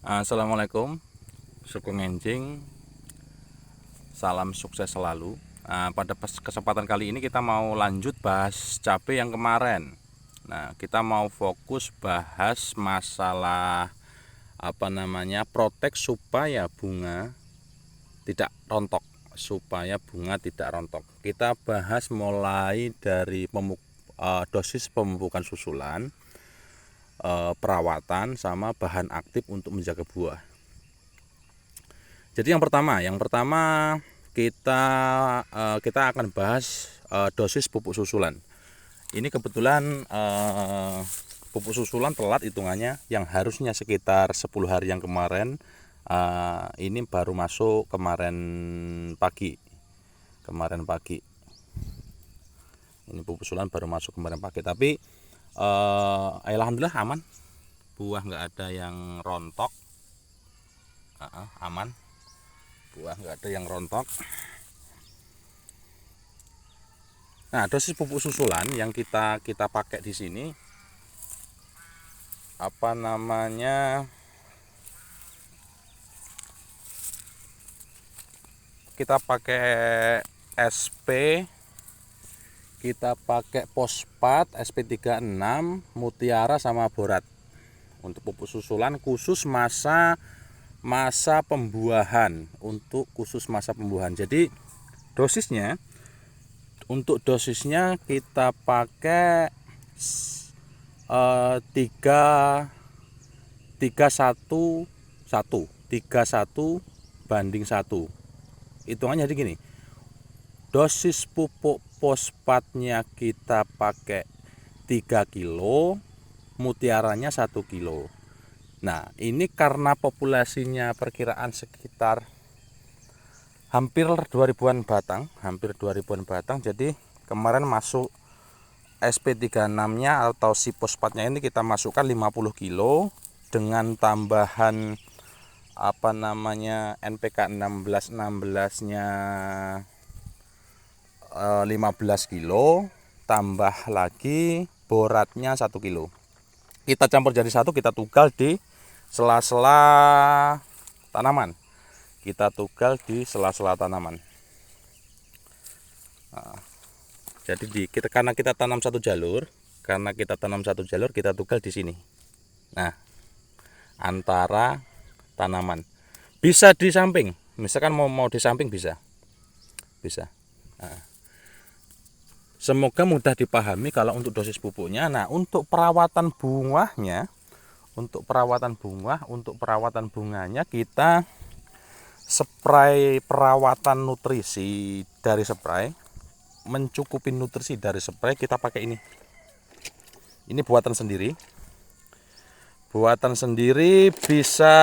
Assalamualaikum, sukung enjing, salam sukses selalu. Pada kesempatan kali ini kita mau lanjut bahas cabai yang kemarin. Nah, kita mau fokus bahas masalah protek supaya bunga tidak rontok, Kita bahas mulai dari dosis pemupukan susulan, perawatan sama bahan aktif untuk menjaga buah. Jadi yang pertama kita akan bahas dosis pupuk susulan. Ini kebetulan pupuk susulan telat hitungannya, yang harusnya sekitar 10 hari yang kemarin, ini baru masuk kemarin pagi. Ini pupuk susulan baru masuk kemarin pagi, tapi alhamdulillah aman, buah nggak ada yang rontok, aman, buah nggak ada yang rontok. Nah, dosis pupuk susulan yang kita pakai di sini kita pakai SP, kita pakai fosfat SP36, Mutiara sama Borat untuk pupuk susulan khusus masa pembuahan, Jadi dosisnya kita pakai 31:1. Hitungannya jadi gini, dosis pupuk fosfatnya kita pakai 3 kilo, mutiaranya 1 kilo. Nah, ini karena populasinya perkiraan sekitar hampir 2000-an batang, jadi kemarin masuk SP36-nya atau si fosfatnya ini kita masukkan 50 kilo dengan tambahan NPK 16-nya 15 kilo, tambah lagi boratnya 1 kilo. Kita campur jadi satu, kita tugal di sela-sela tanaman. Nah, jadi karena kita tanam satu jalur, kita tugal di sini. Nah, antara tanaman. Bisa di samping, misalkan mau di samping bisa. Nah, semoga mudah dipahami kalau untuk dosis pupuknya. Nah, untuk perawatan bunganya kita spray perawatan nutrisi dari spray, mencukupi nutrisi dari spray kita pakai ini. Ini buatan sendiri bisa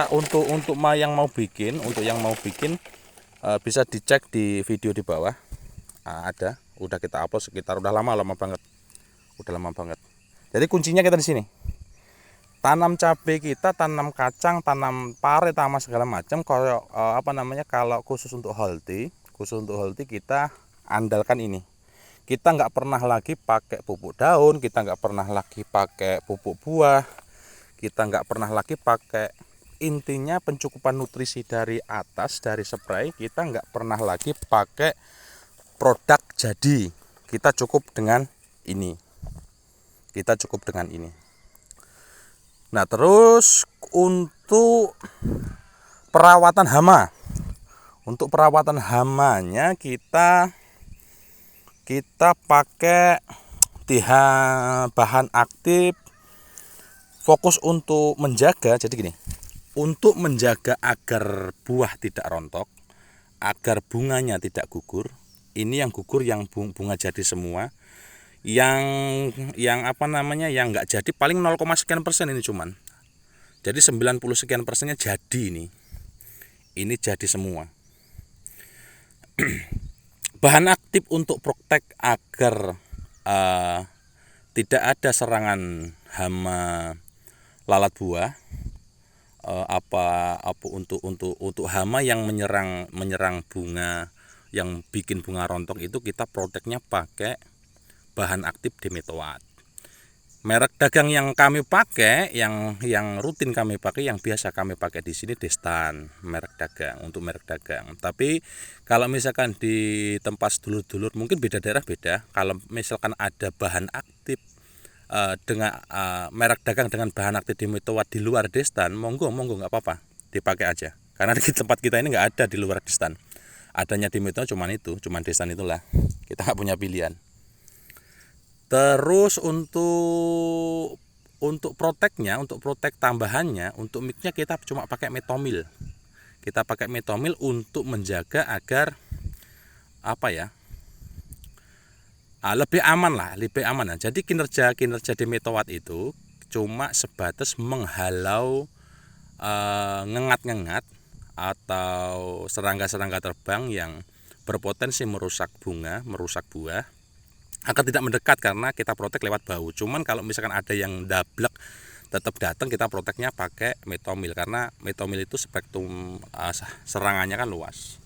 untuk yang mau bikin bisa dicek di video di bawah. Ada, udah kita upload sekitar udah lama banget. Jadi kuncinya kita di sini. Tanam cabai kita, tanam kacang, tanam pare, tanam segala macam. Kalau khusus untuk holti kita andalkan ini. Kita nggak pernah lagi pakai pupuk daun, kita nggak pernah lagi pakai pupuk buah, kita nggak pernah lagi pakai, intinya pencukupan nutrisi dari atas, dari spray, kita nggak pernah lagi pakai produk jadi. Kita cukup dengan ini. Nah, terus untuk perawatan hama. Untuk perawatan hamanya kita pakai bahan aktif, fokus untuk menjaga. Jadi gini, untuk menjaga agar buah tidak rontok, agar bunganya tidak gugur. Ini yang gugur yang bunga jadi semua. Yang nggak jadi paling 0, sekian persen ini cuman. Jadi 90 sekian persennya jadi ini jadi semua. Bahan aktif untuk protek agar tidak ada serangan hama lalat buah, untuk hama yang menyerang bunga, yang bikin bunga rontok itu, kita proteknya pakai bahan aktif Dimetoat. Merek dagang yang kami pakai, yang rutin kami pakai, yang biasa kami pakai di sini Destan, merek dagang untuk merek dagang. Tapi kalau misalkan di tempat sedulur-dulur mungkin beda daerah beda. Kalau misalkan ada bahan aktif dengan merek dagang dengan bahan aktif di Metowatt di luar Destan, monggo nggak apa-apa, dipakai aja. Karena di tempat kita ini nggak ada di luar Destan. Adanya di Metowatt cuman Destan itulah. Kita nggak punya pilihan. Terus untuk proteknya, untuk protek tambahannya, untuk micnya kita cuma pakai metomil. Kita pakai metomil untuk menjaga agar apa ya? Lebih aman lah, lebih aman. Jadi kinerja di Metowatt itu cuma sebatas menghalau ngengat-ngengat atau serangga-serangga terbang yang berpotensi merusak bunga, merusak buah agar tidak mendekat karena kita protek lewat bau. Cuman kalau misalkan ada yang dablek tetap datang, kita proteknya pakai metomil karena metomil itu spektrum serangannya kan luas.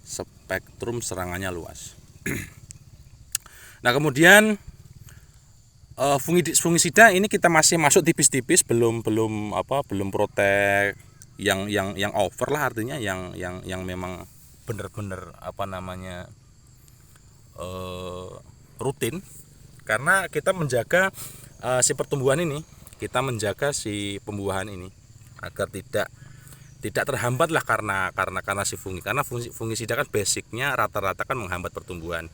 Spektrum serangannya luas. Nah, kemudian fungisida ini kita masih masuk tipis-tipis, belum protek yang over lah, artinya yang memang benar-benar rutin, karena kita menjaga si pertumbuhan ini, kita menjaga si pembuahan ini agar tidak terhambat lah karena si fungi, karena fungisida kan basicnya rata-rata kan menghambat pertumbuhan,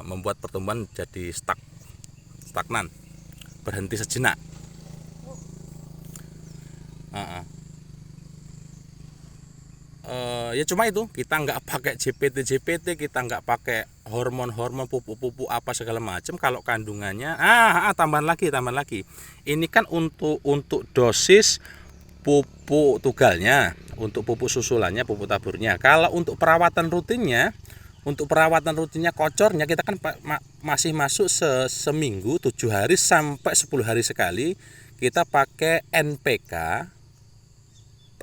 membuat pertumbuhan jadi stagnan, berhenti sejenak. Ya cuma itu, kita nggak pakai JPT, kita nggak pakai hormon pupuk apa segala macam. Kalau kandungannya tambahan lagi ini kan untuk dosis pupuk tugalnya, untuk pupuk susulannya, pupuk taburnya. Kalau untuk perawatan rutinnya kocornya, kita kan masih masuk seminggu 7 hari sampai 10 hari sekali kita pakai NPK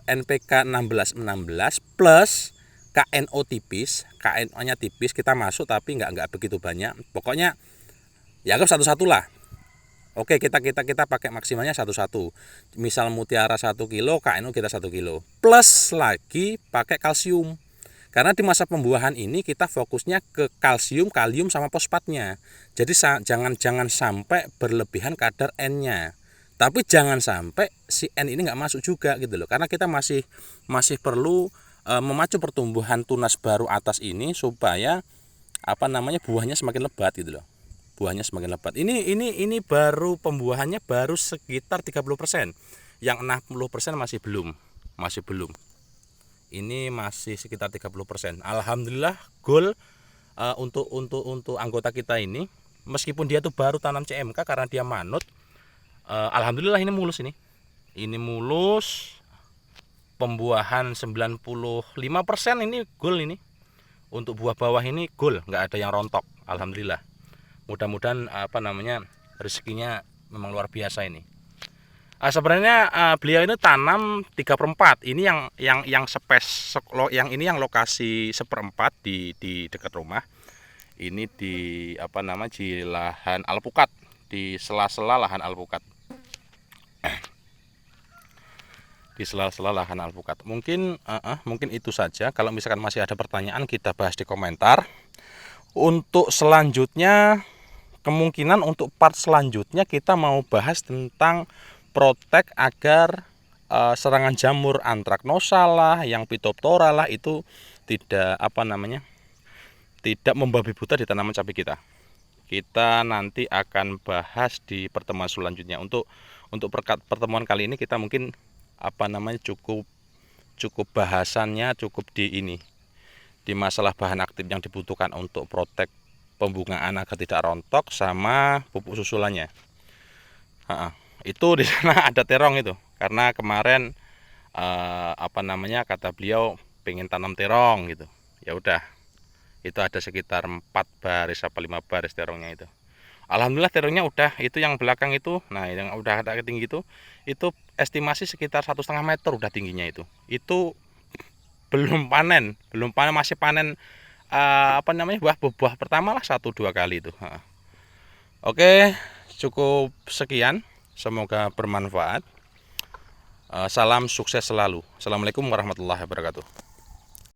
1616 plus KNO tipis, KNO-nya tipis kita masuk tapi nggak begitu banyak. Pokoknya ya anggap satu-satu lah. Oke, kita pakai maksimalnya satu-satu. Misal mutiara 1 kilo, KNO kita 1 kilo. Plus lagi pakai kalsium. Karena di masa pembuahan ini kita fokusnya ke kalsium, kalium sama fosfatnya. Jadi jangan sampai berlebihan kadar N-nya. Tapi jangan sampai si N ini nggak masuk juga gitu loh, karena kita masih perlu memacu pertumbuhan tunas baru atas ini supaya buahnya semakin lebat gitu loh. Buahnya semakin lebat. Ini baru pembuahannya baru sekitar 30%. Yang 60% masih belum. Ini masih sekitar 30%. Alhamdulillah goal untuk anggota kita ini, meskipun dia tuh baru tanam CMK karena dia manut, alhamdulillah ini mulus pembuahan 95% ini goal ini. Untuk buah bawah ini goal, nggak ada yang rontok, alhamdulillah. Mudah-mudahan rezekinya memang luar biasa ini. Sebenarnya beliau ini tanam 3/4. Ini yang yang ini yang lokasi 1/4 di dekat rumah. Ini di di lahan alpukat, di sela-sela lahan alpukat. Di sela-sela lahan alpukat. Mungkin itu saja. Kalau misalkan masih ada pertanyaan, kita bahas di komentar. Untuk selanjutnya, kemungkinan untuk part selanjutnya kita mau bahas tentang protek agar serangan jamur antraknosa lah, yang Phytophthora lah, itu tidak tidak membabi buta di tanaman cabai kita. Kita nanti akan bahas di pertemuan selanjutnya. Untuk pertemuan kali ini kita mungkin cukup bahasannya cukup di masalah bahan aktif yang dibutuhkan untuk protek pembungaan agar tidak rontok sama pupuk susulannya. Itu di sana ada terong itu, karena kemarin kata beliau pengen tanam terong gitu. Ya udah, itu ada sekitar 4 baris apa 5 baris terongnya itu. Alhamdulillah terongnya udah, itu yang belakang itu, nah yang udah ada tinggi itu estimasi sekitar 1,5 meter udah tingginya itu. Itu belum panen, masih panen buah pertama lah 1-2 kali itu. Oke, cukup sekian, semoga bermanfaat. Salam sukses selalu. Assalamualaikum warahmatullahi wabarakatuh.